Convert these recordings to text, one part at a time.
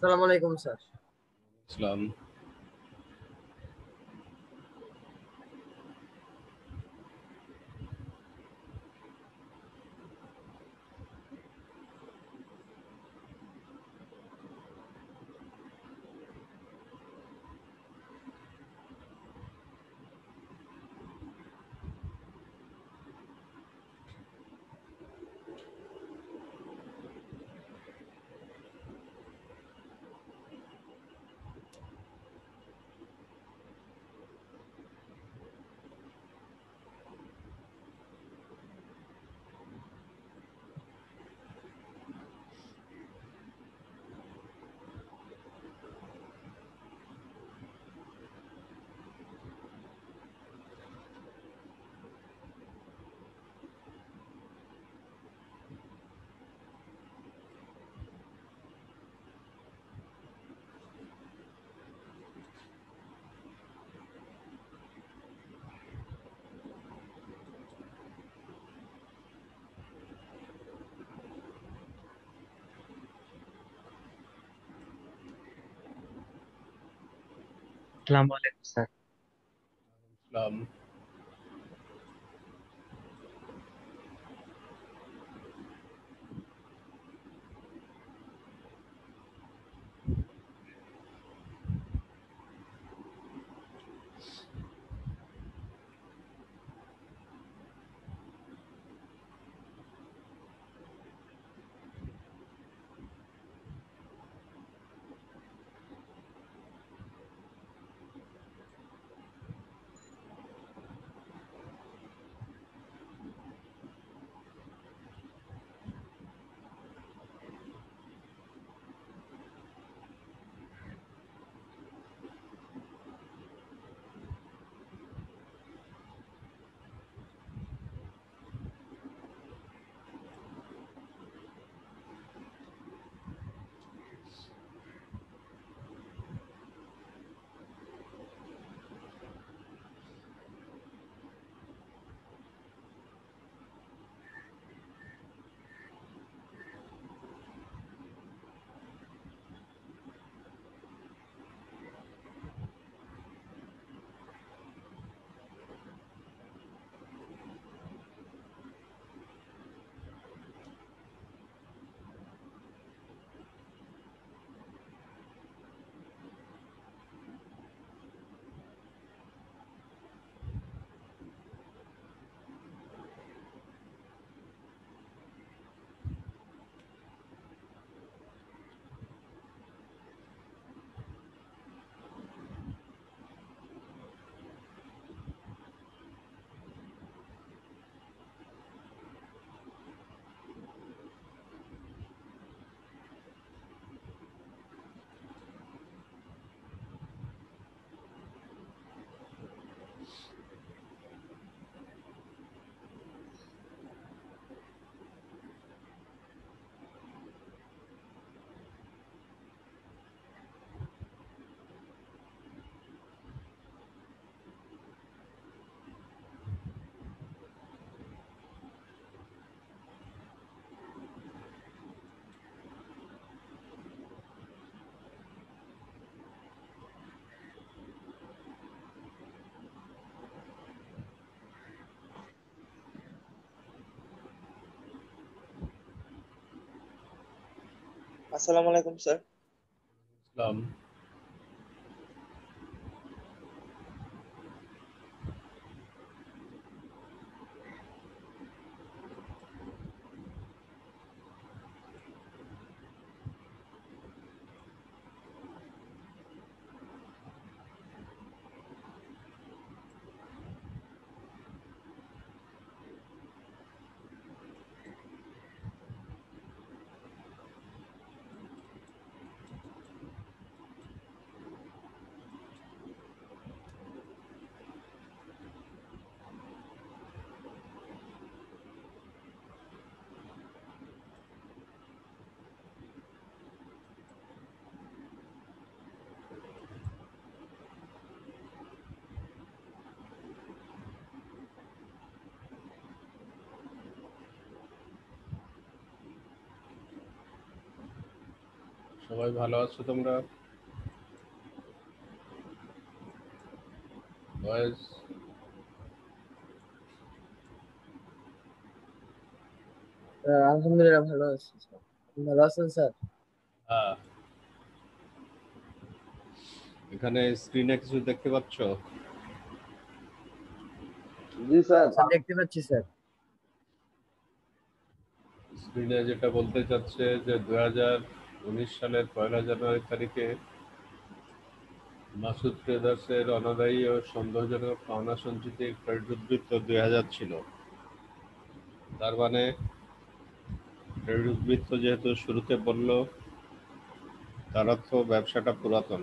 সালাম আলাইকুম স্যার। ইসলাম। আসসালামু আলাইকুম স্যার। ইসলাম। আসসালামু আলাইকুম স্যার। ইসলাম। সবাই ভালো আছো তোমরা? বয়েস আলহামদুলিল্লাহ ভালো আছি স্যার। আপনি ভালো আছেন স্যার? হ্যাঁ, এখানে স্ক্রিনে কিছু দেখতে পাচ্ছ? জি স্যার। স্যার দেখতে পাচ্ছি স্যার। স্ক্রিনে যেটা বলতে চাচ্ছে যে 2019 সালের 1 জানুয়ারি তারিখে মাসুদ ট্রেডার্সের অনাদায়ী ও সন্দেহজনক পাওনা সঞ্চিতির ক্রেডিট উদ্বৃত্ত 2000 ছিল। তার মানে ক্রেডিট উদ্বৃত্ত যেহেতু শুরুতে বলল, তার অর্থ ব্যবসাটা পুরাতন।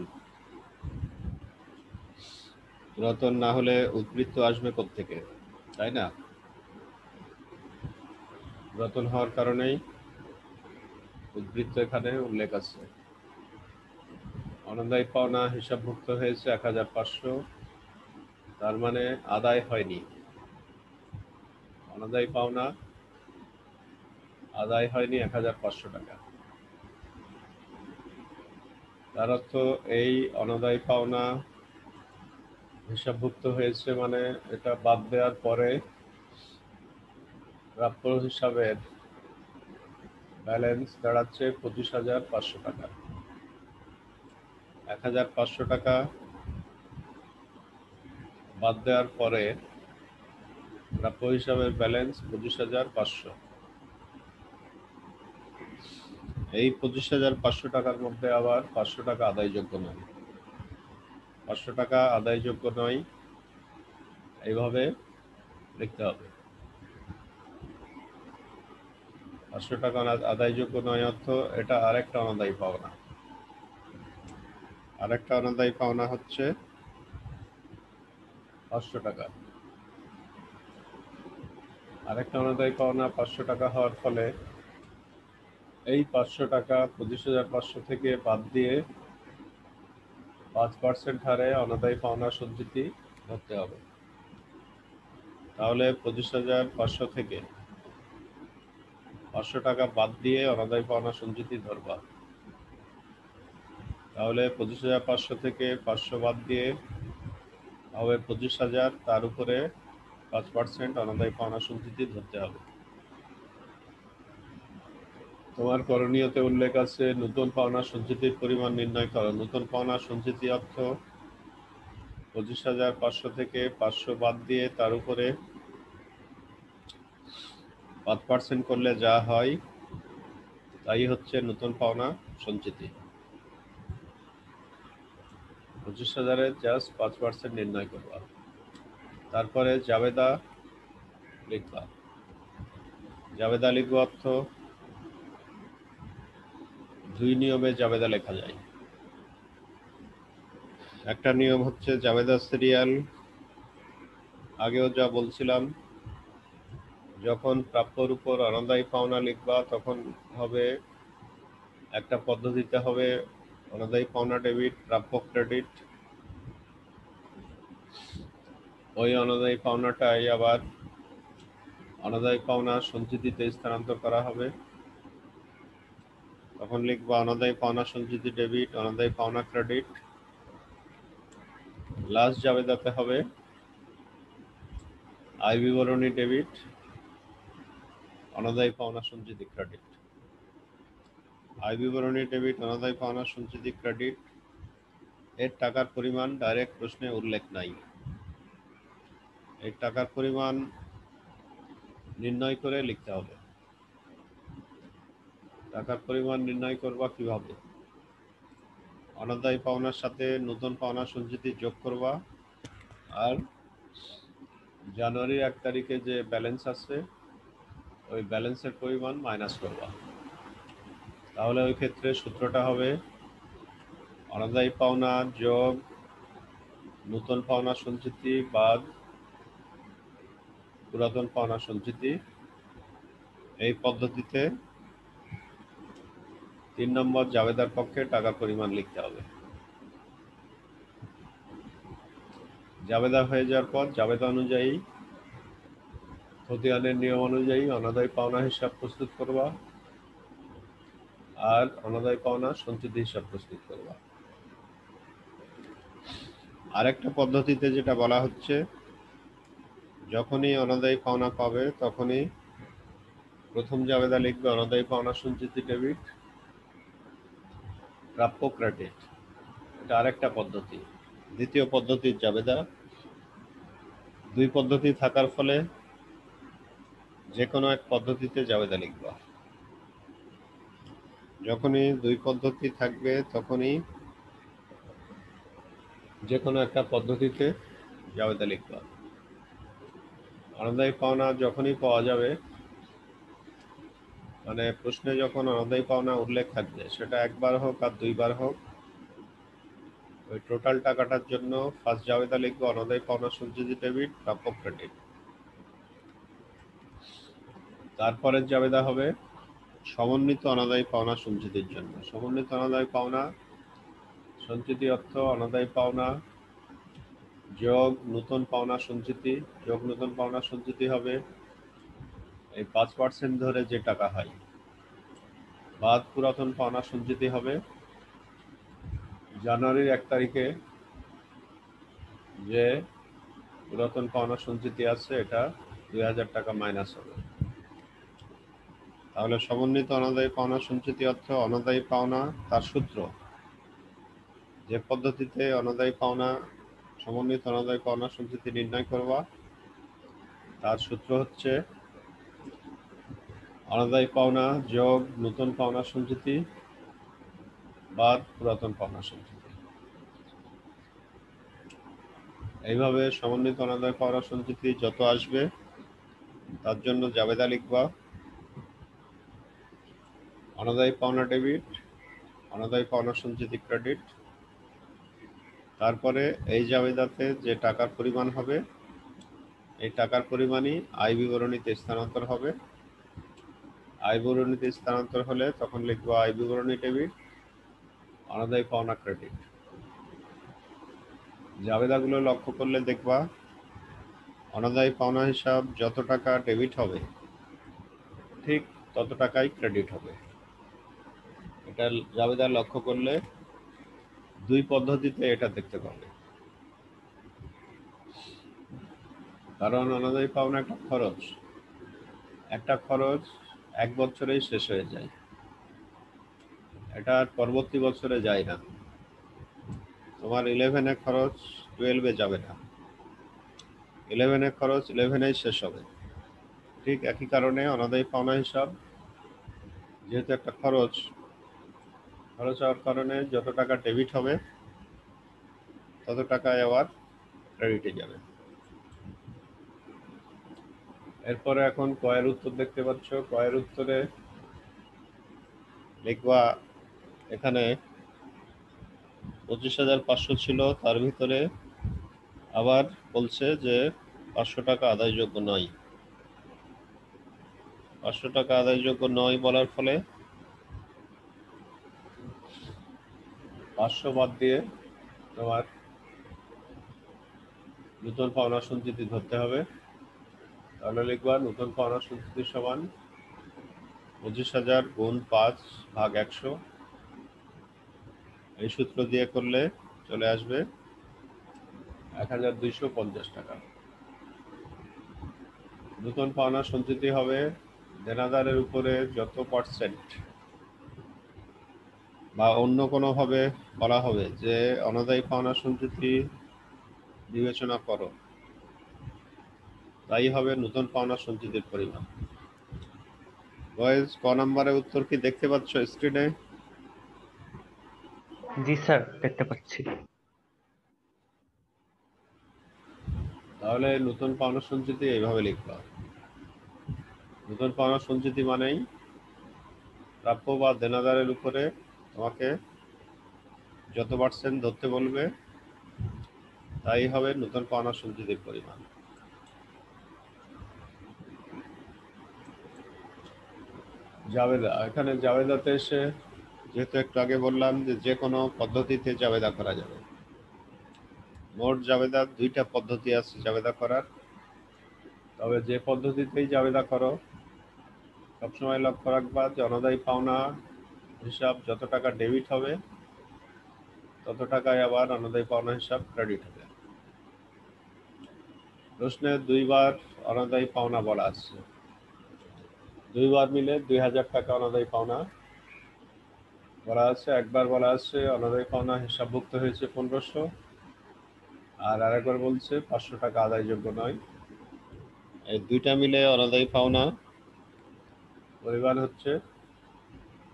পুরাতন না হলে উদ্বৃত্ত আসবে কোত্থেকে, তাই না? পুরাতন হওয়ার কারণেই উদ্বৃত্ত এখানে উল্লেখ আছে। অনাদায়ী পাওনা হিসাবভুক্ত হয়েছে 1500, তার মানে আদায় হয়নি। অনাদায়ী পাওনা আদায় হয়নি 1500 টাকা। তার অর্থ এই অনাদায়ী পাওনা হিসাবভুক্ত হয়েছে, মানে এটা বাদ দেওয়ার পরে প্রাপ্য হিসাবের ব্যালেন্স দাঁড়াচ্ছে 25,500 টাকা। 1500 টাকা বাদ দেওয়ার পরে প্রাপ্য হিসাবের ব্যালেন্স 25,500। এই 25,500 টাকার মধ্যে আবার 500 টাকা আদায়যোগ্য নয়। 500 টাকা আদায়যোগ্য নয়, এইভাবে লিখতে হবে। 500 টাকা আদায়যোগ্য নয় অর্থ এটা আরেকটা অনাদায়ী পাওনা। আরেকটা অনাদায়ী পাওনা হচ্ছে 500 টাকা। আরেকটা অনাদায়ী পাওনা 500 টাকা হওয়ার ফলে এই 500 টাকা 25,500 থেকে বাদ দিয়ে 5% হারে অনাদায়ী পাওনা সঞ্চিতি ধরতে হবে। তাহলে 25,500 থেকে 500 টাকা বাদ দিয়ে অনাদায়ী পাওনা সঞ্চিতি ধরবা। তাহলে 25,500 থেকে 500 বাদ দিয়ে হবে 25,000, তার উপরে 5% অনাদায়ী পাওনা সঞ্চিতি ধরতে হবে। তোমার করণীয়তে উল্লেখ আছে নতুন পাওনা সঞ্চিতির পরিমাণ নির্ণয় করো। নতুন পাওনা সঞ্চিতি অর্থ 25,500 থেকে 500 বাদ দিয়ে তার উপরে 5% করলে যা হয় তাই হচ্ছে নতুন পাওনা সঞ্চিতি। 25,000-এর জাস্ট 5% নির্ণয় করবা। তারপরে জাবেদা লিখবা। জাবেদা লিখবা অর্থ 2 নিয়মে জাবেদা লেখা যায়। একটা নিয়ম হচ্ছে জাবেদা সিরিয়াল। আগেও যা বলছিলাম, যখন প্রাপ্যর উপর অনাদায়ী পাওনা লিখবা তখন হবে একটা পদ্ধতিতে হবে অনাদায়ী পাওনা ডেবিট, প্রাপ্য ক্রেডিট। ওই অনাদায়ী পাওনাটাই আবার অনাদায়ী পাওনা সঞ্চিতিতে স্থানান্তর করা হবে। তখন লিখবা অনাদায়ী পাওনা সঞ্চিতি ডেবিট, অনাদায়ী পাওনা ক্রেডিট। লাস্ট জাবেদাতে হবে আয় বিবরণী ডেবিট, অনাদায়ী পাওনা সঞ্চিতি ক্রেডিট। আয় বিবরণী ডেবিট, অনাদায়ী পাওনা সঞ্চিতি ক্রেডিট এর টাকার পরিমাণ ডাইরেক্ট প্রশ্নে উল্লেখ নাই। এই টাকার পরিমাণ নির্ণয় করে লিখতে হবে। টাকার পরিমাণ নির্ণয় করবা কিভাবে? অনাদায়ী পাওনার সাথে নতুন পাওনা সঞ্চিতি যোগ করবা, আর জানুয়ারির 1 তারিখে যে ব্যালেন্স আছে ওই ব্যালেন্সের পরিমাণ মাইনাস করবা। তাহলে ওই ক্ষেত্রে সূত্রটা হবে অনাদায়ী পাওনা যোগ নতুন পাওনা সঞ্চিতি বাদ পুরাতন পাওনা সঞ্চিতি। এই পদ্ধতিতে 3 নম্বর জাবেদার পক্ষে টাকার পরিমাণ লিখতে হবে। জাবেদা হয়ে যাওয়ার পর জাবেদা অনুযায়ী খতিয়ানের নিয়ম অনুযায়ী অনাদায়ী পাওনা হিসাব প্রস্তুত করবা। আর অনাদায় পাওনা সঞ্চিতি হিসাব প্রস্তুত করবা। আরেকটা পদ্ধতিতে যেটা বলা হচ্ছে, যখনই অনাদায়ী পাওনা পাবে তখনই প্রথম জাবেদা লিখবে অনাদায়ী পাওনা সঞ্চিতি ডেবিট, প্রাপ্য ক্রেডিট। এটা আরেকটা পদ্ধতি। দ্বিতীয় পদ্ধতির জাবেদা। দুই পদ্ধতি থাকার ফলে যে কোনো এক পদ্ধতিতে জাবেদা লিখবা। যখনই দুই পদ্ধতি থাকবে তখনই যে কোনো একটা পদ্ধতিতে জাবেদা লিখবা। অনাদায়ী পাওনা যখনই পাওয়া যাবে, মানে প্রশ্নে যখন অনাদায়ী পাওনা উল্লেখ থাকবে, সেটা একবার হোক আর দুইবার হোক, ওই টোটাল টাকাটার জন্য ফার্স্ট জাবেদা লিখবে অনাদায়ী পাওনা সঞ্চিতি ডেবিট, প্রাপ্য ক্রেডিট। তারপরের জাবেদা হবে সমন্বিত অনাদায়ী পাওনা সঞ্চিতির জন্য। সমন্বিত অনাদায়ী পাওনা সঞ্চিতি অর্থ অনাদায়ী পাওনা যোগ নতুন পাওনা সঞ্চিতি। যোগ নতুন পাওনা সঞ্চিতি হবে এই 5% ধরে যে টাকা হয়, বাদ পুরাতন পাওনা সঞ্চিতি হবে জানুয়ারির 1 তারিখে যে পুরাতন পাওনা সঞ্চিতি আছে এটা 2000 টাকা মাইনাস হবে। তাহলে সমন্বিত অনাদায়ী পাওনা সঞ্চিতি অর্থ অনাদায়ী পাওনা তার সূত্র, যে পদ্ধতিতে অনাদায়ী পাওনা সমন্বিত অনাদায়ী পাওনা সঞ্চিতি নির্ণয় করবা তার সূত্র হচ্ছে অনাদায়ী পাওনা যোগ নতুন পাওনা সঞ্চিতি বাদ পুরাতন পাওনা সঞ্চিতি। এইভাবে সমন্বিত অনাদায়ী পাওনা সঞ্চিতি যত আসবে তার জন্য জাবেদা লিখবা অনাদায়ী পাওনা ডেবিট, অনাদায়ী পাওনা সঞ্চিতি ক্রেডিট। তারপরে এই জাবেদাতে যে টাকার পরিমাণ হবে এই টাকার পরিমাণই আয় বিবরণীতে স্থানান্তর হবে। আয় বিবরণীতে স্থানান্তর হলে তখন লিখবো আয় বিবরণী ডেবিট, অনাদায়ী পাওনা ক্রেডিট। জাবেদাগুলো লক্ষ্য করলে দেখবা অনাদায়ী পাওনা হিসাব যত টাকা ডেবিট হবে ঠিক তত টাকাই ক্রেডিট হবে। এটা জাবেদা লক্ষ্য করলে দুই পদ্ধতিতে এটা দেখতে পাবে। কারণ অনাদায়ী পাওনা একটা খরচ 1 বছরেই শেষ হয়ে যায়, এটা আর পরবর্তী বছরে যায় না। তোমার 11-এ খরচ 12-এ যাবে না, 11-এ খরচ 11-এই শেষ হবে। ঠিক একই কারণে অনাদায়ী পাওনা হিসাব যেহেতু একটা খরচ হওয়ার কারণে যত টাকা ডেবিট হবে তত টাকায় আবার ক্রেডিটে যাবে। এরপরে এখন কয়ের উত্তর দেখতে পাচ্ছ। কয়ের উত্তরে লিখবা এখানে 25,500 ছিল, তার ভিতরে আবার বলছে যে 500 টাকা আদায়যোগ্য নয়। 500 টাকা আদায়যোগ্য নয় বলার ফলে 500 বাদ দিয়ে তোমার নতুন পাওনা সঞ্চিতি ধরতে হবে। তাহলে লিখবা নতুন পাওনা সঞ্চিতি সমান 25,000 গুণ 5 ভাগ 100। এই সূত্র দিয়ে করলে চলে আসবে 1,250 টাকা। নতুন পাওনা সঞ্চিতি হবে দেনাদারের উপরে যত পার্সেন্ট বা অন্য কোনোভাবে বলা হবে যে অনাদায়ী পাওনা সঞ্চিতি বিবেচনা করো, তাই হবে নতুন পাওনা সঞ্চিতির পরিমাণ। বয়েজ, ক নম্বরের উত্তর কি দেখতে পাচ্ছ স্ক্রিনে? জি স্যার, দেখতে পাচ্ছি। তাহলে নতুন পাওনা সঞ্চিতি এইভাবে লিখবা। নতুন পাওনা সঞ্চিতি মানেই প্রাপ্য বা দেনাদারের উপরে তোমাকে যত পার্সেন্ট ধরতে বলবে তাই হবে নতুন পাওনা সঞ্চিতির পরিমাণ। জাবেদা, এখানে জাবেদাতে এসে যেহেতু একটু আগে বললাম যে কোনো পদ্ধতিতে জাবেদা করা যাবে। মোট জাবেদা 2টা পদ্ধতি আছে জাবেদা করার, তবে যে পদ্ধতিতেই জাবেদা করো সবসময় লক্ষ্য রাখবা যে অনাদায়ী পাওনা হিসাব যত টাকা ডেবিট হবে তত টাকায় আবার অনাদায়ী পাওনা হিসাব ক্রেডিট হবে। প্রশ্নে দুইবার অনাদায়ী পাওনা বলা আছে, দুইবার মিলে 2000 টাকা অনাদায়ী পাওনা বলা আছে। একবার বলা আছে অনাদায়ী পাওনা হিসাবভুক্ত হয়েছে 1500, আর আরেকবার বলছে 500 টাকা আদায়যোগ্য নয়। এই দুইটা মিলে অনাদায়ী পাওনা পরিমাণ হচ্ছে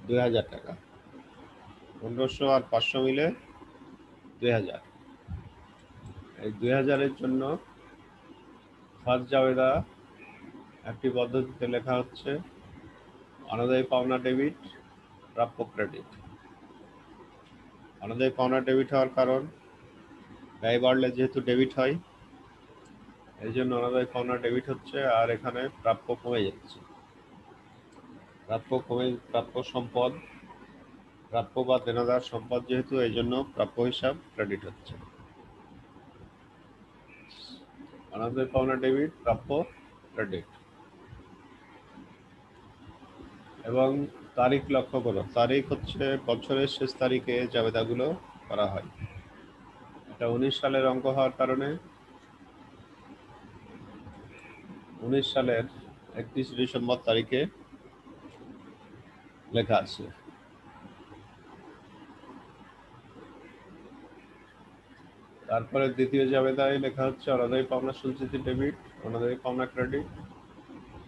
2000 টাকা। 1500 আর 500 মিলে 2000। এই 2000-এর জন্য ফার্স্ট জাবেদা একটি পদ্ধতিতে লেখা হচ্ছে অনাদায়ী পাওনা ডেবিট, প্রাপ্য ক্রেডিট। অনাদায়ী পাওনা ডেবিট হওয়ার কারণ ব্যয় বাড়লে যেহেতু ডেবিট হয়, এই জন্য অনাদায়ী পাওনা ডেবিট হচ্ছে, আর এখানে প্রাপ্য কমে যাচ্ছে। প্রাপ্য সম্পদ, প্রাপ্য বা দেনাদার সম্পদ যেহেতু, এই জন্য প্রাপ্য হিসাব ক্রেডিট হচ্ছে। অনাদায়ী পাওনা ডেবিট, প্রাপ্য ক্রেডিট। এবং তারিখ লক্ষ্য করো, তারিখ হচ্ছে বছরের শেষ তারিখে জাবেদাগুলো করা হয়। এটা 19 সালের অঙ্ক হওয়ার কারণে 19 সালের 31 ডিসেম্বর তারিখে লেখা আছে। তারপরে দ্বিতীয় জাবেদায় লেখা হচ্ছে অনাদায়ী পাওনা সঞ্চিতি ডেবিট, অনাদায়ী পাওনা ক্রেডিট।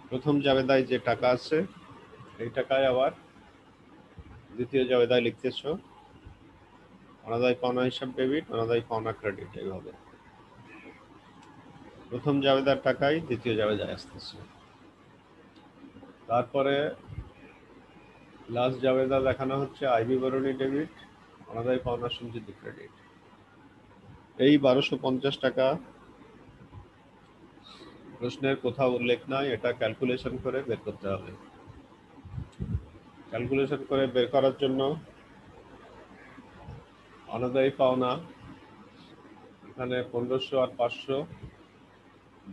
প্রথম জাবেদায় যে টাকা আছে এই টাকায় আবার দ্বিতীয় জাবেদায় লিখতেছ অনাদায়ী পাওনা হিসাব ডেবিট, অনাদায়ী পাওনা ক্রেডিট। এইভাবে প্রথম জাবেদার টাকাই দ্বিতীয় জাবেদায় আসতেছে। তারপরে লাস্ট জাবেদা দেখানো হচ্ছে আয় বিবরণী ডেবিট, অনাদায়ী পাওনা সঞ্চিতি ক্রেডিট। এই 1250 টাকা প্রশ্নের কোথাও উল্লেখ নাই, এটা ক্যালকুলেশন করে বের করতে হবে। ক্যালকুলেশন করে বের করার জন্য অনাদায়ী পাওনা এখানে 1500 আর 500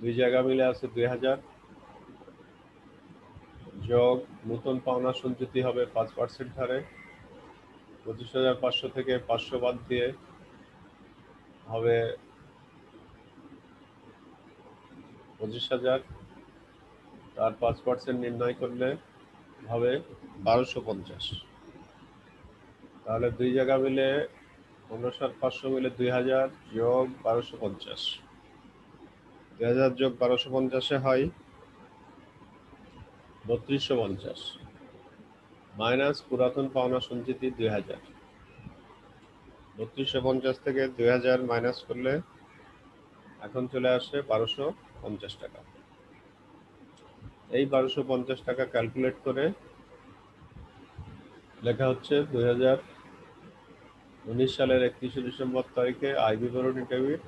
দুই জায়গা মিলে আছে 2000, যোগ নতুন পাওনা সঞ্চিতি হবে 5% হারে। 25,500 থেকে 500 বাদ দিয়ে হবে 25,000, তার 5% নির্ণয় করলে হবে 1250। তাহলে দুই জায়গা মিলে 1500 আর 500 মিলে 2000 যোগ 1250, 2000 যোগ 1250 হয় 3250, মাইনাস পুরাতন পাওনা সঞ্চিতি 2000। 3250 থেকে 2000 মাইনাস করলে এখন চলে আসে 1250 টাকা। এই 1250 টাকা ক্যালকুলেট করে লেখা হচ্ছে 2019 সালের 31 ডিসেম্বর তারিখে আয় বিবরণী ডেবিট,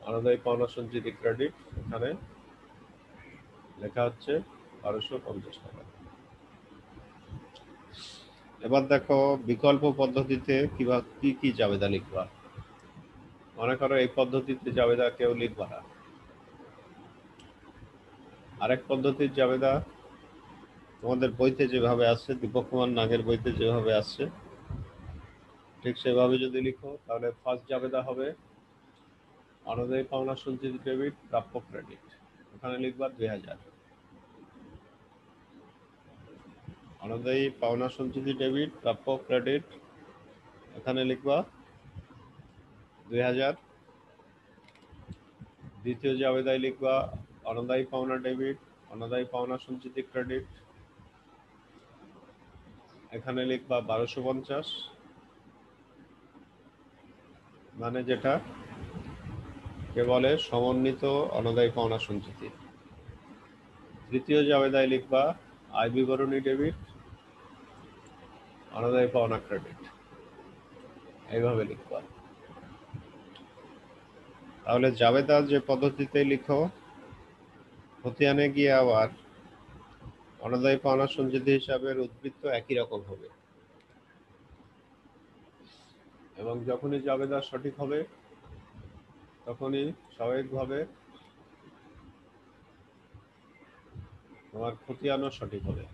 অনাদায়ী পাওনা সঞ্চিতি ক্রেডিট। এখানে লেখা হচ্ছে 1250 টাকা। এবার দেখো বিকল্প পদ্ধতিতে কি কি জাবেদা লিখবা। মনে করো এই পদ্ধতিতে জাবেদা কেউ লিখবা না, আরেক পদ্ধতির জাবেদা তোমাদের বইতে যেভাবে আছে, দীপক কুমার নাগের বইতে যেভাবে আছে ঠিক সেভাবে যদি লিখো, তাহলে ফার্স্ট জাবেদা হবে অনাদায়ী পাওনা সঞ্চিতি ডেবিট, প্রাপ্য ক্রেডিট। এখানে লিখবা 2000। অনাদায়ী পাওনা সঞ্চিতি ডেবিট, প্রাপ্য ক্রেডিট, এখানে লিখবা 2000। দ্বিতীয় জাবেদায় লিখবা অনাদায়ী পাওনা ডেবিট, অনাদায়ী পাওনা সঞ্চিতি ক্রেডিট, এখানে লিখবা 1250, মানে যেটা কে বলে সমন্বিত অনাদায়ী পাওনা সঞ্চিতি। তৃতীয় জাবেদায় লিখবা আয় বিবরণী ডেবিট, অনাদায়ী পাওনা ক্রেডিট। এইভাবে লিখবা। তাহলে জাবেদা যে পদ্ধতিতে লিখো, খতিয়ানে গিয়ে আবার অনাদায়ী পাওনা সঞ্চিতি হিসাবের উদ্বৃত্ত একই রকম হবে, এবং যখনই জাবেদা সঠিক হবে তখনই স্বাভাবিকভাবে তোমার খতিয়ানও সঠিক হবে।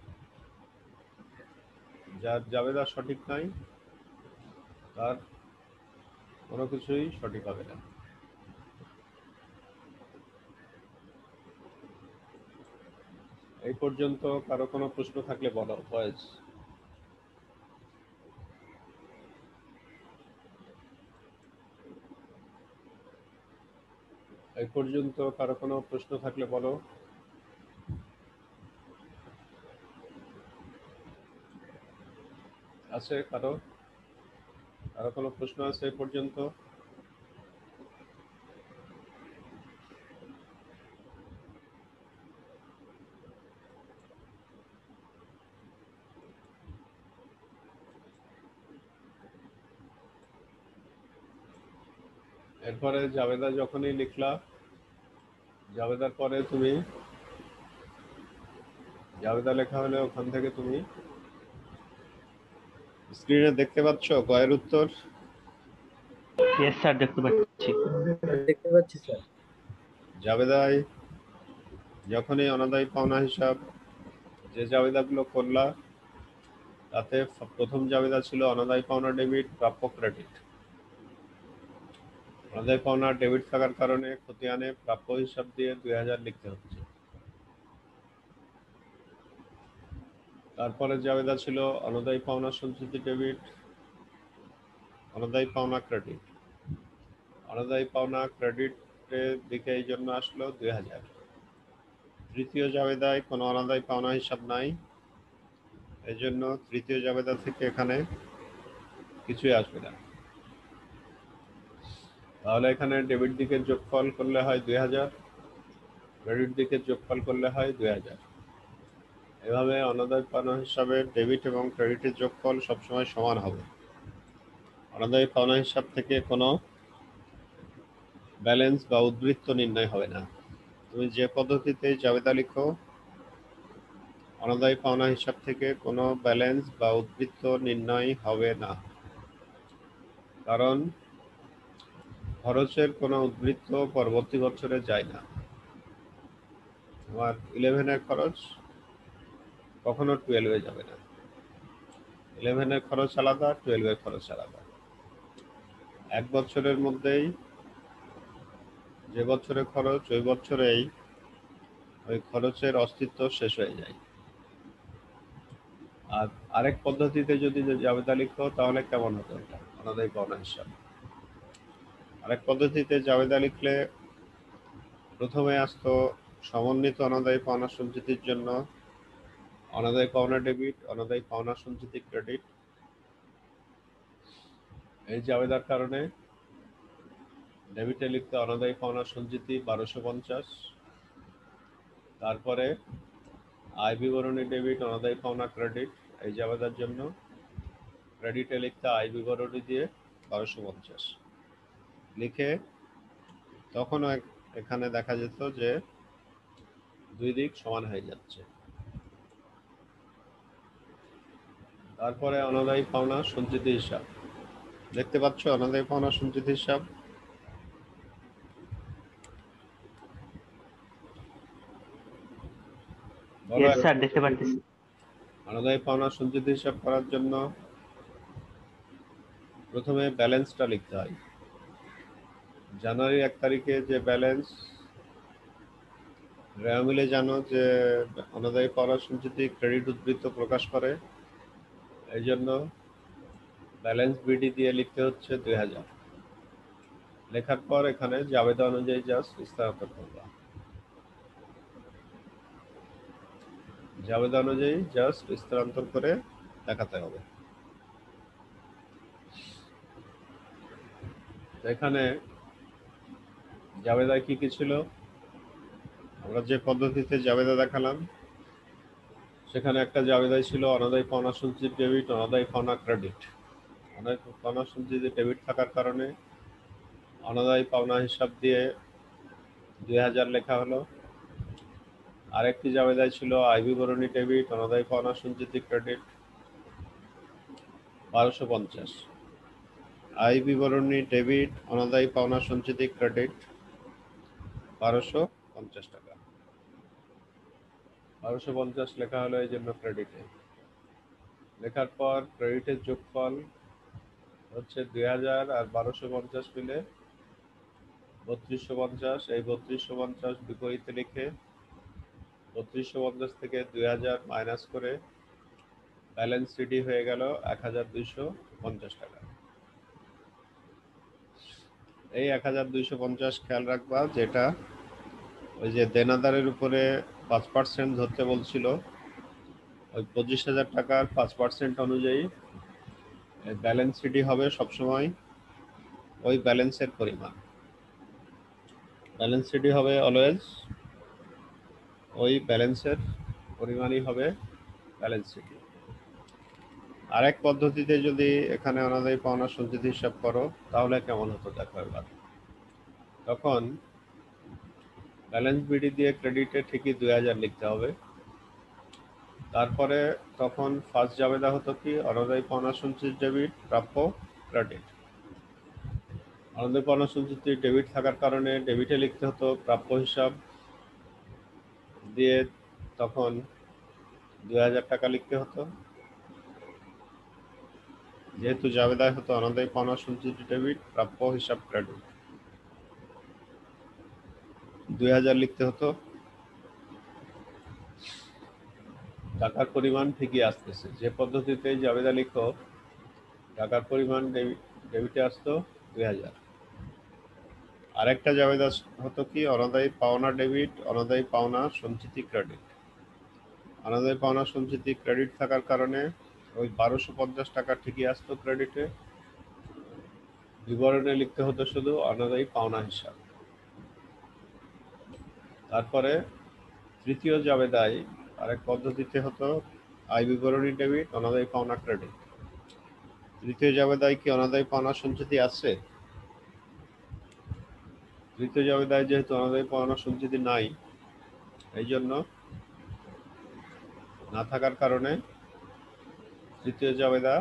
যার জাবেদা সঠিক নাই তার কোনো কিছুই সঠিক হবে না। এই পর্যন্ত কারো কোনো প্রশ্ন থাকলে বলো বয়েজ। এই পর্যন্ত কারো কোনো প্রশ্ন থাকলে বলো। আছে কারো কারো কোনো প্রশ্ন আছে এই পর্যন্ত? এরপরে জাবেদা যখনই লিখলা, জাবেদার পরে তুমি জাবেদা লেখা হলে ওখান থেকে তুমি স্ক্রিনে দেখতে পাচ্ছ কয়ের উত্তর? ইয়েস স্যার, দেখতে পাচ্ছি। দেখতে পাচ্ছি স্যার। জাবেদায় যখনই অনাদায়ী পাওনা হিসাব যে জাবেদাগুলো করলা তাতে প্রথম জাবেদা ছিল অনাদায়ী পাওনা ডেবিট, প্রাপ্য ক্রেডিট। অনাদায়ী পাওনা ডেবিট থাকার কারণে খতিয়ানে প্রাপ্য হিসাব দিয়ে 2000 লিখতে হচ্ছে। তারপরে জাবেদা ছিল অনাদায়ী পাওনা সঞ্চিতি ডেবিট, অনাদায়ী পাওনা ক্রেডিট। অনাদায়ী পাওনা ক্রেডিটের দিকে এই জন্য আসলো 2000। তৃতীয় জাবেদায় কোনো অনাদায়ী পাওনা হিসাব নাই, এই জন্য তৃতীয় জাবেদা থেকে এখানে কিছুই আসবে না। তাহলে এখানে ডেবিট দিকের যোগফল করলে হয় 2000, ক্রেডিট দিকের যোগফল করলে হয় 2000। এভাবে অনাদায়ী পাওনা হিসাবে ডেবিট এবং ক্রেডিটের যোগফল সবসময় সমান হবে। অনাদায়ী পাওনা হিসাব থেকে কোনো ব্যালেন্স বা উদ্বৃত্ত নির্ণয় হবে না। তুমি যে পদ্ধতিতে জাবেদা লিখো, অনাদায়ী পাওনা হিসাব থেকে কোনো ব্যালেন্স বা উদ্বৃত্ত নির্ণয় হবে না, কারণ খরচের কোনো উদ্বৃত্ত পরবর্তী বছরে যায় না। তোমার 11-এর খরচ কখনো 12-এ যাবে না। 11-এর খরচ আলাদা, 12-এর খরচ আলাদা। এক বছরের মধ্যেই যে বছরে খরচ ওই বছরেই ওই খরচের অস্তিত্ব শেষ হয়ে যায়। আর আরেক পদ্ধতিতে যদি জাবেদা লিখো তাহলে কেমন হতো এটা অনাদায়ী পাওনা হিসাব? আরেক পদ্ধতিতে জাবেদা লিখলে প্রথমে আসতো সমন্বিত অনাদায়ী পাওনা সঞ্চিতির জন্য অনাদায়ী পাওনা ডেবিট, অনাদায়ী পাওনা সঞ্চিতি ক্রেডিট। এই জাবেদার কারণে ডেবিটে লিখতে অনাদায়ী পাওনা সঞ্চিতি 1250। তারপরে আয় বিবরণী ডেবিট, অনাদায়ী পাওনা ক্রেডিট এই জাবেদার জন্য ক্রেডিটে লিখতে আয় বিবরণী দিয়ে 1250 লিখে তখনও এখানে দেখা যেত যে দুই দিক সমান হয়ে যাচ্ছে। তারপরে অনাদায়ী পাওনা সঞ্চিতি হিসাব দেখতে পাচ্ছ, অনাদায়ী পাওনা সঞ্চিতি হিসাব ইয়েস স্যার, দেখতে পাচ্ছি। অনাদায়ী পাওনা সঞ্চিতি হিসাব করার জন্য প্রথমে ব্যালেন্সটা লিখতে হয়। জানুয়ারি 1 তারিখে যে ব্যালেন্স রেওয়া মিলে জানো যে অনাদায়ী পাওনা সঞ্চিতি ক্রেডিট উদ্বৃত্ত প্রকাশ করে, এই জন্য ব্যালেন্স বিডি দিয়ে লিখতে হচ্ছে 2000। লেখার পর এখানে জাবেদা অনুযায়ী জাস্ট স্থানান্তর করবা। জাবেদা অনুযায়ী জাস্ট স্থানান্তর করে দেখাতে হবে। এখানে জাবেদা কি কি ছিল? আমরা যে পদ্ধতিতে জাবেদা দেখালাম সেখানে একটা জাবেদাই ছিল অনাদায়ী পাওনা সঞ্চিতি ডেবিট, অনাদায়ী পাওনা ক্রেডিট। অনাদায়ী পাওনা সঞ্চিতি ডেবিট থাকার কারণে অনাদায়ী পাওনা হিসাব দিয়ে 2000 লেখা হলো। আরেকটি জাবেদাই ছিল আয় বিবরণী ডেবিট, অনাদায়ী পাওনা সঞ্চিতি ক্রেডিট 1250। আয় বিবরণী ডেবিট, অনাদায়ী পাওনা সঞ্চিতি ক্রেডিট 1250 টাকা। 1250 লেখা হলো এই জন্য ক্রেডিটে। লেখার পর ক্রেডিটের যোগফল হচ্ছে 2000 আর 1250 মিলে 3250। এই 3250 বিপরীতে লিখে 3250 থেকে 2000 মাইনাস করে ব্যালেন্স সিডি হয়ে গেল 1250 টাকা। এই 1250 খেয়াল রাখবা, যেটা ওই যে দেনাদারের উপরে 5% ধরতে বলছিল, ওই 25,000 টাকার 5% অনুযায়ী ব্যালেন্স সিডি হবে সবসময় ওই ব্যালেন্সের পরিমাণ। ব্যালেন্স সিডি হবে অলওয়েজ ওই ব্যালেন্সের পরিমাণই হবে ব্যালেন্স সিডি। আরেক পদ্ধতিতে যদি এখানে অনাদায়ী পাওনা সঞ্চিত হিসাব করো তাহলে কেমন হতো দেখো এবার। তখন ব্যালেন্স বিডি দিয়ে ক্রেডিটে ঠিকই 2000 লিখতে হবে। তারপরে তখন ফার্স্ট জাবেদা হতো কি অনাদায়ী পাওনা সঞ্চিত ডেবিট, প্রাপ্য ক্রেডিট। অনাদায়ী পাওনা সঞ্চিত ডেবিট থাকার কারণে ডেবিটে লিখতে হতো প্রাপ্য হিসাব দিয়ে, তখন 2000 টাকা লিখতে হতো। যেহেতু জাবেদায় হতো অনাদায়ী পাওনা সঞ্চিত ডেবিট, প্রাপ্য হিসাব ক্রেডিট, 2000 লিখতে হতো। টাকার পরিমাণ ঠিকই আসতেছে, যে পদ্ধতিতে জাবেদা লিখো টাকার পরিমাণ ডেবিটে আসতো 2000। আরেকটা জাবেদা হতো কি অনাদায়ী পাওনা ডেবিট, অনাদায়ী পাওনা সঞ্চিতি ক্রেডিট। অনাদায়ী পাওনা সঞ্চিতি ক্রেডিট থাকার কারণে ওই 1250 টাকা ঠিকই আসতো ক্রেডিটে, বিবরণে লিখতে হতো শুধু অনাদায়ী পাওনা হিসাব। তারপরে তৃতীয় জাবেদায় আরেক পদ্ধতিতে হতো আয় বিবরণী ডেবিট, অনাদায়ী পাওনা ক্রেডিট। তৃতীয় জাবেদায় কি অনাদায়ী পাওনা সঞ্চিতি আছে? তৃতীয় জাবেদায় যেহেতু অনাদায়ী পাওনা সঞ্চিতি নাই, এই জন্য না থাকার কারণে তৃতীয় জাবেদা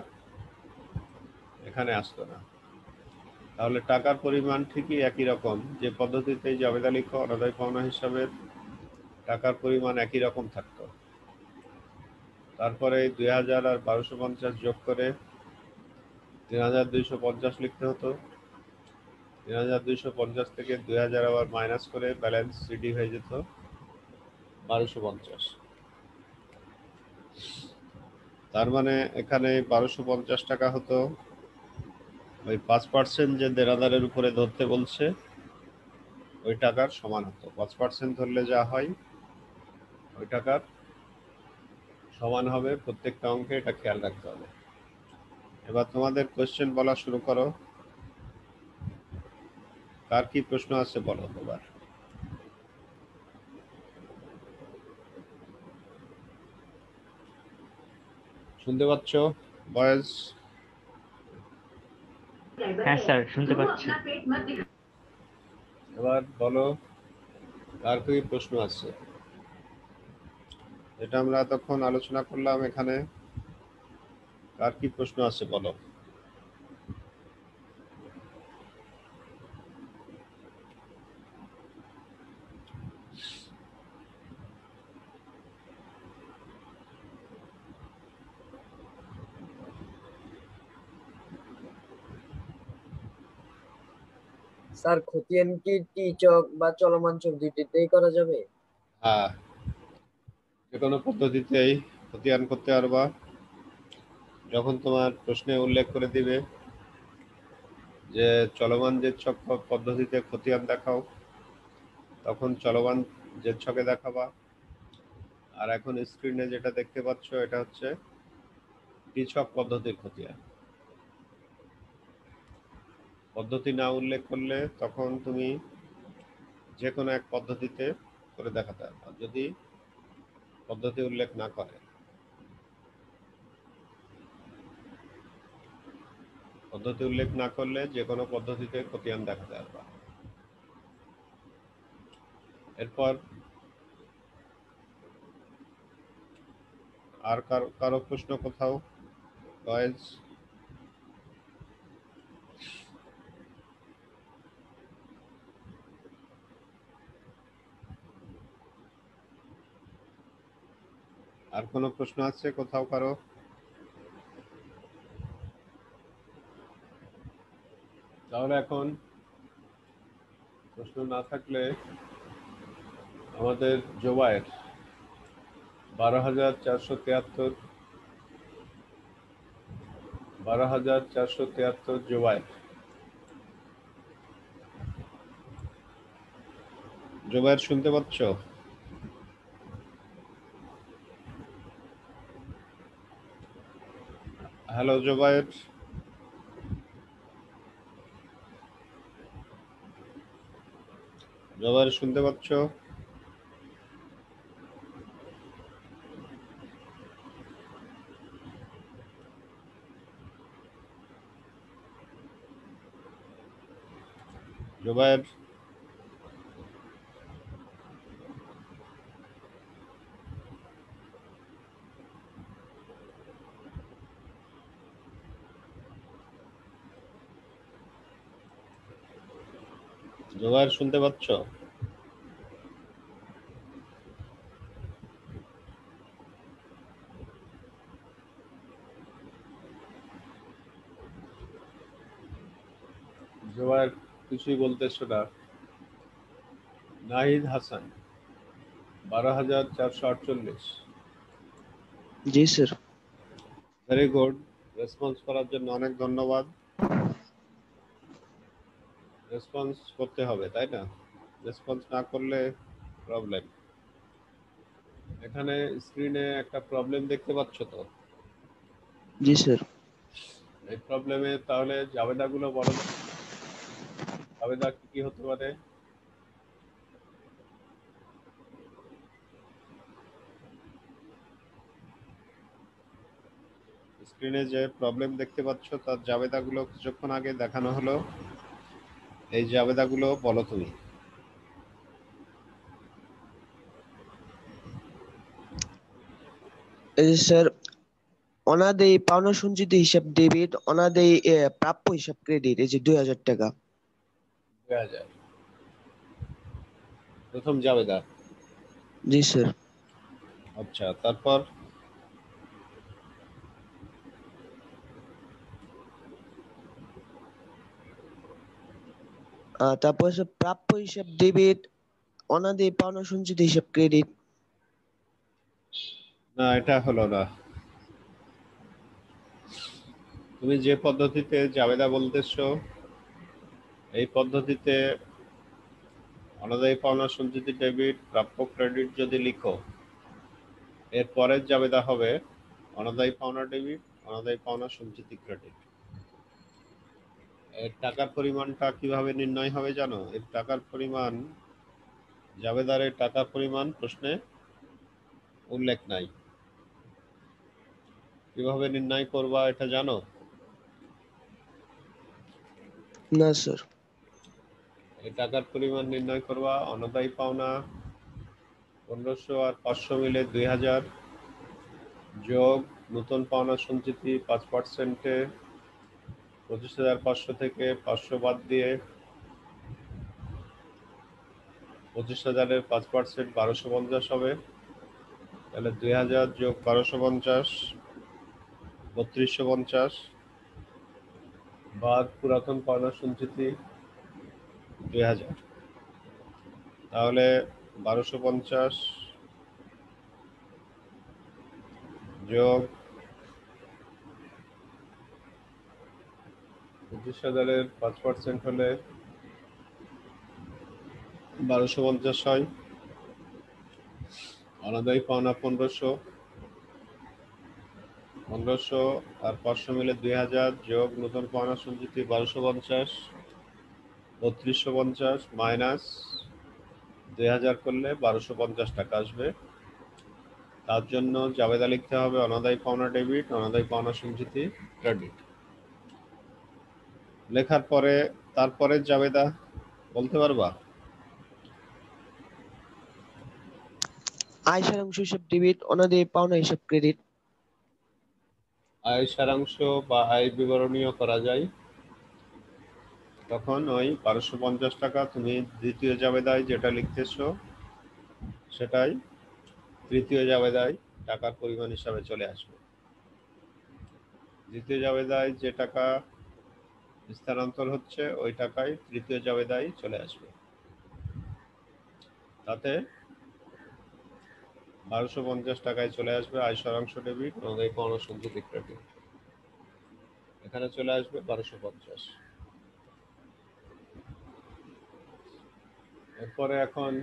এখানে আসতো না। তাহলে টাকার পরিমাণ ঠিকই একই রকম, যে পদ্ধতিতে জাবেদা লিখো অনাদায়ী পাওনা হিসাবের টাকার পরিমাণ একই রকম থাকতো। তারপরে 2000 আর 1250 যোগ করে 3250 লিখতে হতো। 3250 থেকে 2000 আবার মাইনাস করে ব্যালেন্স সিডি হয়ে যেত 1250। তার মানে এখানে 1250 টাকা হতো ওই 5% যে দেনাদারের উপরে ধরতে বলছে ওই টাকার সমান হতো। 5% ধরলে যা হয় ওই টাকার সমান হবে প্রত্যেকটা অঙ্কে, এটা খেয়াল রাখতে হবে। এবার তোমাদের কোয়েশ্চেন বলা শুরু করো, কার কি প্রশ্ন আছে বলো এবার। শুনতে পাচ্ছ বয়েজ? হ্যাঁ স্যার, শুনতে পাচ্ছি। এবার বলো কার কি প্রশ্ন আছে। এটা আমরা এতক্ষণ আলোচনা করলাম, এখানে কার কি প্রশ্ন আছে বলো। স্যার খতিয়ান কি টি চক বা চলমান চক দুইটিতেই করা যাবে? হ্যাঁ, যে কোনো পদ্ধতিতেই খতিয়ান করতে পারবা। যখন তোমার প্রশ্নে উল্লেখ করে দিবে যে চলমান যে ছক পদ্ধতিতে খতিয়ান দেখাও, তখন চলমান যে ছকে দেখাবা। আর এখন স্ক্রিনে যেটা দেখতে পাচ্ছ এটা হচ্ছে টি ছক পদ্ধতির খতিয়ান। পদ্ধতি না উল্লেখ করলে তখন তুমি যে কোনো এক পদ্ধতিতে করে দেখাতে পারবা, যদি পদ্ধতি উল্লেখ না করে। পদ্ধতি উল্লেখ না করলে যে কোনো পদ্ধতিতে খতিয়ান দেখাতে পারবা। এরপর আর কারো প্রশ্ন কোথাও? বয়েজ? আর কোনো প্রশ্ন আছে কোথাও কারো? তাহলে এখন প্রশ্ন না থাকলে আমাদের জোবায়ের 12,473 জোবায়ের। জোবায়ের শুনতে পাচ্ছ? হ্যালো জোবায়ের, জোবায়ের শুনতে পাচ্ছ? জোবায়ের, জোবায়ের শুনতে পাচ্ছ? জোবায়ের কিছুই বলতেছো না। নাহিদ হাসান 12,448। জি স্যার। ভেরি গুড, রেসপন্স করার জন্য অনেক ধন্যবাদ। রেসপন্স করতে হবে, তাই না? রেসপন্স না করলে প্রবলেম। এখানে স্ক্রিনে একটা প্রবলেম দেখতে পাচ্ছ তো? জি স্যার। এই প্রবলেমে তাহলে জাবেদাগুলো বলো। জাবেদা কি কি হতে পারে? স্ক্রিনে যে প্রবলেম দেখতে পাচ্ছ তার জাবেদাগুলো কিছুক্ষণ আগে দেখানো হলো। এই জাবেদাগুলো বলো তুমি। এই যে স্যার, অনাদায়ী পাওনা সঞ্চিত হিসাব ডেবিট, অনাদায়ী প্রাপ্য হিসাব ক্রেডিট, এই যে 2000 টাকা। 2000 প্রথম জাবেদা। জি স্যার। আচ্ছা, তারপর? তারপর স্যার প্রাপ্য হিসাব ডেবিট, অনাদায়ী পাওনা সঞ্চিত হিসাব ক্রেডিট। না, এটা হলো না। তুমি যে পদ্ধতিতে জাবেদা বলতেছো এই পদ্ধতিতে অনাদায়ী পাওনা সঞ্চিতি ডেবিট, প্রাপ্য ক্রেডিট যদি লিখো, এর পরের জাবেদা হবে অনাদায়ী পাওনা ডেবিট, অনাদায়ী পাওনা সঞ্চিতি ক্রেডিট। এর টাকার পরিমাণটা কিভাবে নির্ণয় হবে জানো? এর টাকার পরিমাণ, জাবেদারের টাকার পরিমাণ প্রশ্নে উল্লেখ নাই। কিভাবে নির্ণয় করবা এটা জানো? না স্যার। এই টাকার পরিমাণ নির্ণয় করবা অনাদায়ী পাওনা 1500 আর 500 মিলে 2000 যোগ নতুন পাওনা সঞ্চিতি 5%-এ 25,500 থেকে 500 বাদ দিয়ে 25,000-এর 5% 1250 হবে। তাহলে 2000 যোগ 1250 3250 বাদ পুরাতন পাওনা সঞ্চিতি 2000। তাহলে 1250 যোগ 25,000-এর 5% হলে 1250 হয়। অনাদায়ী পাওনা 1500 আর 500 মিলে 2000 যোগ নতুন পাওনা সঞ্চিতি 1250 3250 মাইনাস 2000 করলে 1250 টাকা আসবে। তার জন্য জাবেদা লিখতে হবে অনাদায়ী পাওনা ডেবিট, অনাদায়ী পাওনা সঞ্চিতি ক্রেডিট। লেখার পরে তারপরের জাবেদা বলতে পারবা? আয় সারাংশ হিসাব ডেবিট, অনাদায়ী পাওনা হিসাব ক্রেডিট। আয় সারাংশ বা আয় বিবরণীয় করা যায়। তখন ওই 1250 টাকা তুমি দ্বিতীয় জাবেদায় যেটা লিখতেছো সেটাই তৃতীয় জাবেদায় টাকার পরিমাণ হিসাবে চলে আসবে। দ্বিতীয় জাবেদায় যে টাকা স্থানান্তর হচ্ছে ওই টাকায় তৃতীয় জাবেদায় চলে আসবে। তাতে 1250 টাকায় চলে আসবে আয় সারাংশ ডেবিট এবং এই পাওনা সঞ্চিতি ক্রেডিট। এখানে চলে আসবে 1250। এরপরে এখন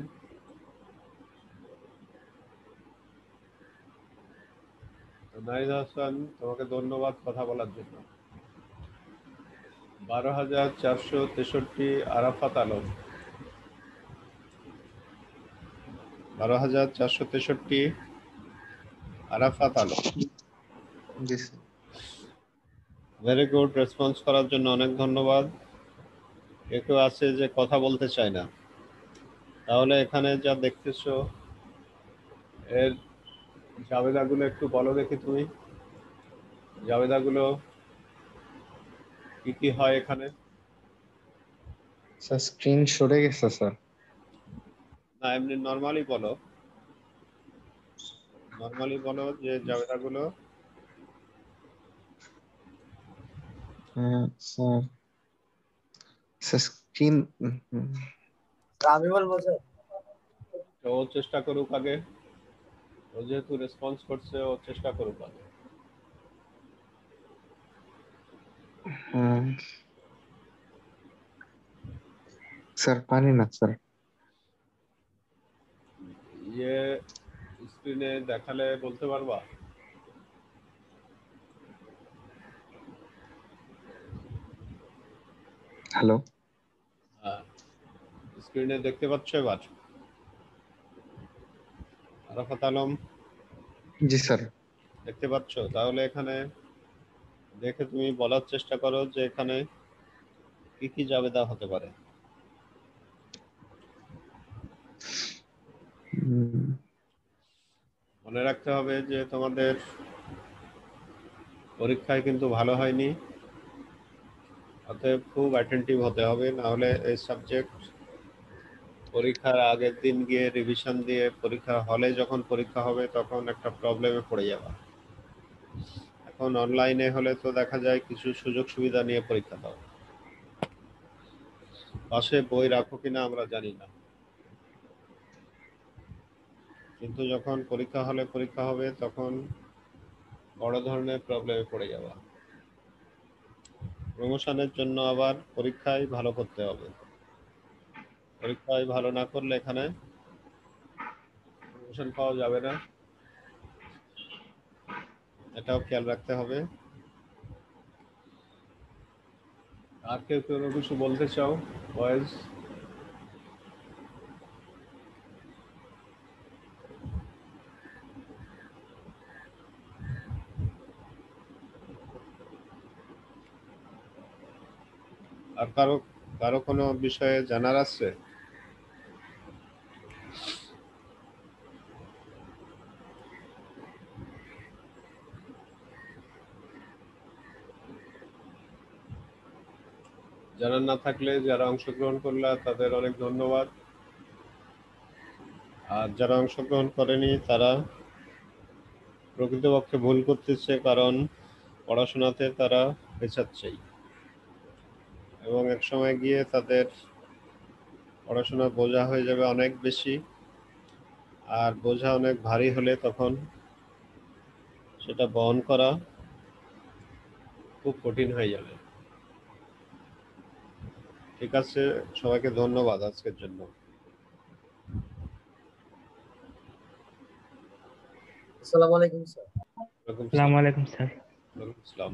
নাহিদ হাসান, তোমাকে ধন্যবাদ কথা বলার জন্য। 12,463 আরাফাত আলম, 12,463 আরাফাত আলম। জি স্যার। ভেরি গুড, রেসপন্স করার জন্য অনেক ধন্যবাদ। কেউ আছে যে কথা বলতে চায় না, তাহলে এখানে যা দেখতেছো এর জাবেদাগুলো একটু বলো দেখি তুমি। জাবেদাগুলো কি কি হয় এখানে? স্যার স্ক্রিন সরে গেছে স্যার। না, এমনি নর্মালি বলো, নর্মালি বলো যে জাবেদাগুলো। স্যার স্যার স্ক্রিন আমি বলবো স্যার। তো ও চেষ্টা করুক আগে, ও যেহেতু রেসপন্স করছে ও চেষ্টা করুক আগে। স্যার পারি না স্যার। ইয়ে স্ক্রিনে দেখালে বলতে পারবা? হ্যালো, হ্যাঁ, স্ক্রিনে দেখতে পাচ্ছ এবার? আরাফাত আলম জি স্যার। দেখতে পাচ্ছ? তাহলে এখানে দেখে তুমি বলার চেষ্টা করো যে এখানে কি কি জাবেদা হতে পারে। মনে রাখতে হবে যে তোমাদের পরীক্ষায় কিন্তু ভালো হয়নি, অতএব খুব অ্যাটেন্টিভ হতে হবে, না হলে এই সাবজেক্ট পরীক্ষার আগের দিন গিয়ে রিভিশন দিয়ে পরীক্ষার হলে যখন পরীক্ষা হবে তখন একটা প্রবলেমে পড়ে যাবে। এখন অনলাইনে হলে তো দেখা যায় কিছু সুযোগ সুবিধা নিয়ে পরীক্ষা দাও, পাশে বই রাখো কিনা আমরা জানি না, কিন্তু যখন পরীক্ষা হলে পরীক্ষা হবে তখন বড় ধরনের প্রবলেমে পড়ে যাওয়া। প্রমোশনের জন্য আবার পরীক্ষায় ভালো করতে হবে, পরীক্ষায় ভালো না করলে এখানে প্রমোশন পাওয়া যাবে না, এটাও খেয়াল রাখতে হবে। আর কেউ কোনো কিছু বলতে চাও বয়েজ? আর কারো কারো কোনো বিষয়ে জানার আছে? জানার না থাকলে যারা অংশগ্রহণ করলা তাদের অনেক ধন্যবাদ, আর যারা অংশগ্রহণ করেনি তারা প্রকৃতপক্ষে ভুল করতেছে, কারণ পড়াশোনাতে তারা পেছাচ্ছেই এবং এক সময় গিয়ে তাদের পড়াশোনা বোঝা হয়ে যাবে অনেক বেশি, আর বোঝা অনেক ভারী হলে তখন সেটা বহন করা খুব কঠিন হয়ে যাবে। ঠিক আছে, সবাইকে ধন্যবাদ আজকের জন্য। আসসালামু আলাইকুম স্যার। ওয়ালাইকুম আসসালামু আসসালাম। আলাইকুম স্যার। ওয়ালাইকুম আসসালাম।